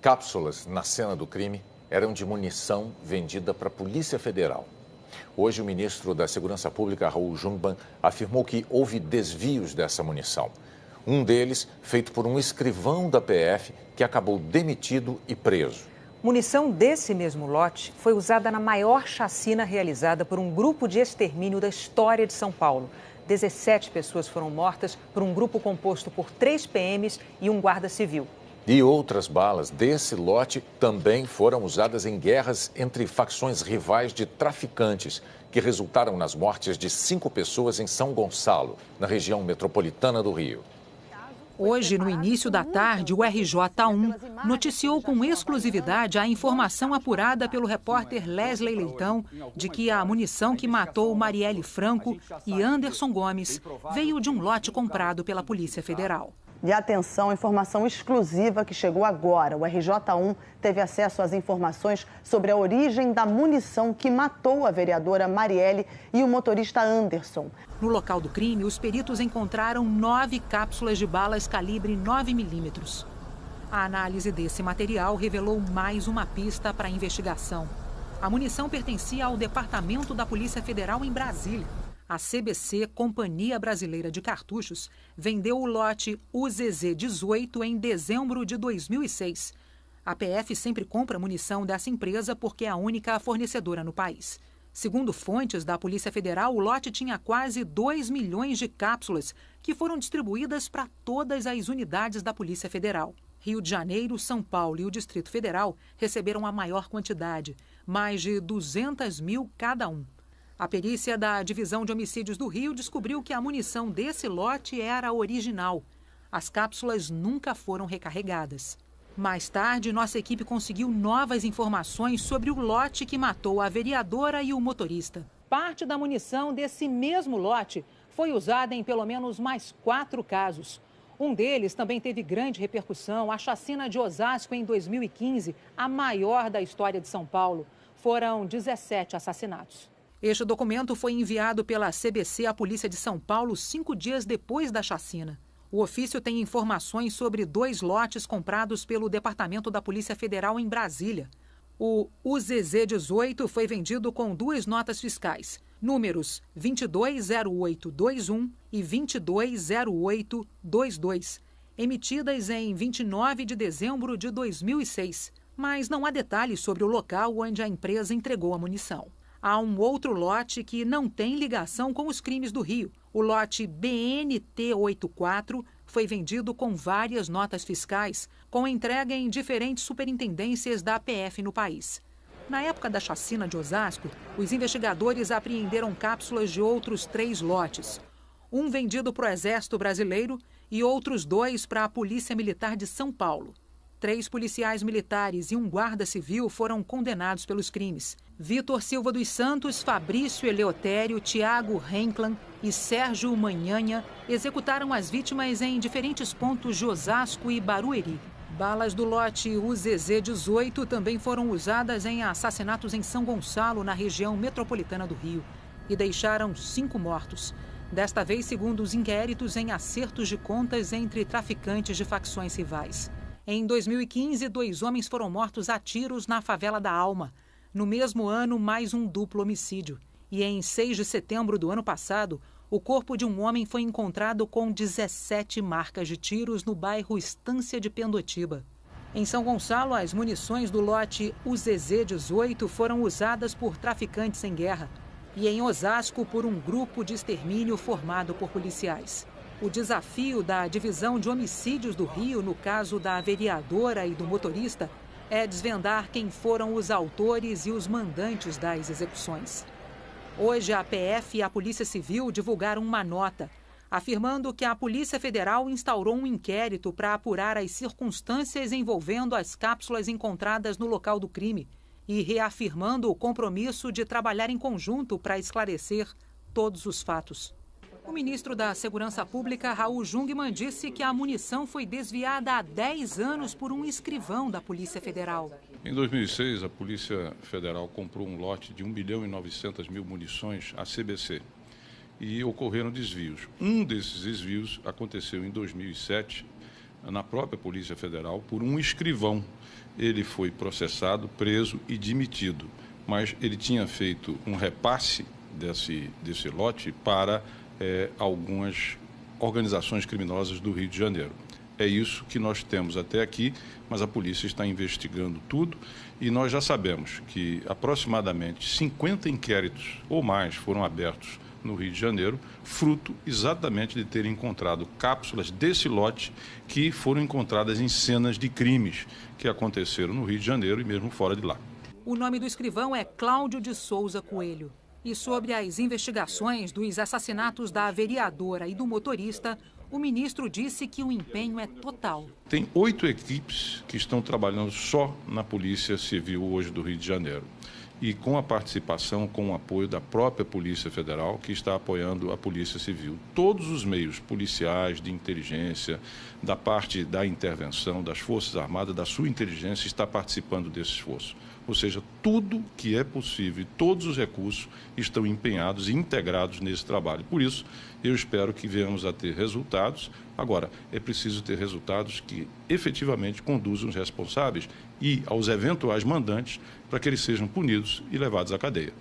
cápsulas na cena do crime eram de munição vendida para a Polícia Federal. Hoje, o ministro da Segurança Pública, Raul Jungmann, afirmou que houve desvios dessa munição. Um deles feito por um escrivão da PF que acabou demitido e preso. Munição desse mesmo lote foi usada na maior chacina realizada por um grupo de extermínio da história de São Paulo. 17 pessoas foram mortas por um grupo composto por 3 PMs e um guarda civil. E outras balas desse lote também foram usadas em guerras entre facções rivais de traficantes, que resultaram nas mortes de 5 pessoas em São Gonçalo, na região metropolitana do Rio. Hoje, no início da tarde, o RJ1 noticiou com exclusividade a informação apurada pelo repórter Wesley Leitão de que a munição que matou Marielle Franco e Anderson Gomes veio de um lote comprado pela Polícia Federal. E atenção, informação exclusiva que chegou agora. O RJ1 teve acesso às informações sobre a origem da munição que matou a vereadora Marielle e o motorista Anderson. No local do crime, os peritos encontraram 9 cápsulas de balas calibre 9 milímetros. A análise desse material revelou mais uma pista para a investigação. A munição pertencia ao Departamento da Polícia Federal em Brasília. A CBC, Companhia Brasileira de Cartuchos, vendeu o lote UZZ-18 em dezembro de 2006. A PF sempre compra munição dessa empresa porque é a única fornecedora no país. Segundo fontes da Polícia Federal, o lote tinha quase 2 milhões de cápsulas que foram distribuídas para todas as unidades da Polícia Federal. Rio de Janeiro, São Paulo e o Distrito Federal receberam a maior quantidade, mais de 200 mil cada um. A perícia da Divisão de Homicídios do Rio descobriu que a munição desse lote era original. As cápsulas nunca foram recarregadas. Mais tarde, nossa equipe conseguiu novas informações sobre o lote que matou a vereadora e o motorista. Parte da munição desse mesmo lote foi usada em pelo menos mais 4 casos. Um deles também teve grande repercussão, a chacina de Osasco em 2015, a maior da história de São Paulo. Foram 17 assassinatos. Este documento foi enviado pela CBC à Polícia de São Paulo 5 dias depois da chacina. O ofício tem informações sobre 2 lotes comprados pelo Departamento da Polícia Federal em Brasília. O UZZ-18 foi vendido com 2 notas fiscais, números 220821 e 220822, emitidas em 29 de dezembro de 2006, mas não há detalhes sobre o local onde a empresa entregou a munição. Há um outro lote que não tem ligação com os crimes do Rio. O lote BNT84 foi vendido com várias notas fiscais, com entrega em diferentes superintendências da PF no país. Na época da chacina de Osasco, os investigadores apreenderam cápsulas de outros 3 lotes. Um vendido para o Exército Brasileiro e outros 2 para a Polícia Militar de São Paulo. 3 policiais militares e um guarda civil foram condenados pelos crimes. Vitor Silva dos Santos, Fabrício Eleutério, Tiago Renklan e Sérgio Manhanha executaram as vítimas em diferentes pontos de Osasco e Barueri. Balas do lote UZZ-18 também foram usadas em assassinatos em São Gonçalo, na região metropolitana do Rio, e deixaram 5 mortos. Desta vez, segundo os inquéritos, em acertos de contas entre traficantes de facções rivais. Em 2015, 2 homens foram mortos a tiros na favela da Alma. No mesmo ano, mais um duplo homicídio. E em 6 de setembro do ano passado, o corpo de um homem foi encontrado com 17 marcas de tiros no bairro Estância de Pendotiba. Em São Gonçalo, as munições do lote UZZ-18 foram usadas por traficantes em guerra. E em Osasco, por um grupo de extermínio formado por policiais. O desafio da Divisão de Homicídios do Rio, no caso da vereadora e do motorista, é desvendar quem foram os autores e os mandantes das execuções. Hoje, a PF e a Polícia Civil divulgaram uma nota, afirmando que a Polícia Federal instaurou um inquérito para apurar as circunstâncias envolvendo as cápsulas encontradas no local do crime e reafirmando o compromisso de trabalhar em conjunto para esclarecer todos os fatos. O ministro da Segurança Pública, Raul Jungmann, disse que a munição foi desviada há 10 anos por um escrivão da Polícia Federal. Em 2006, a Polícia Federal comprou um lote de 1.900.000 munições à CBC e ocorreram desvios. Um desses desvios aconteceu em 2007, na própria Polícia Federal por um escrivão. Ele foi processado, preso e demitido, mas ele tinha feito um repasse desse lote para algumas organizações criminosas do Rio de Janeiro. É isso que nós temos até aqui, mas a polícia está investigando tudo e nós já sabemos que aproximadamente 50 inquéritos ou mais foram abertos no Rio de Janeiro, fruto exatamente de terem encontrado cápsulas desse lote que foram encontradas em cenas de crimes que aconteceram no Rio de Janeiro e mesmo fora de lá. O nome do escrivão é Cláudio de Souza Coelho. E sobre as investigações dos assassinatos da vereadora e do motorista, o ministro disse que o empenho é total. Tem 8 equipes que estão trabalhando só na Polícia Civil hoje do Rio de Janeiro. E com a participação, com o apoio da própria Polícia Federal, que está apoiando a Polícia Civil. Todos os meios policiais, de inteligência, da parte da intervenção, das Forças Armadas, da sua inteligência, está participando desse esforço. Ou seja, tudo que é possível, todos os recursos estão empenhados e integrados nesse trabalho. Por isso, eu espero que venhamos a ter resultados. Agora, é preciso ter resultados que efetivamente conduzam os responsáveis e aos eventuais mandantes para que eles sejam punidos e levados à cadeia.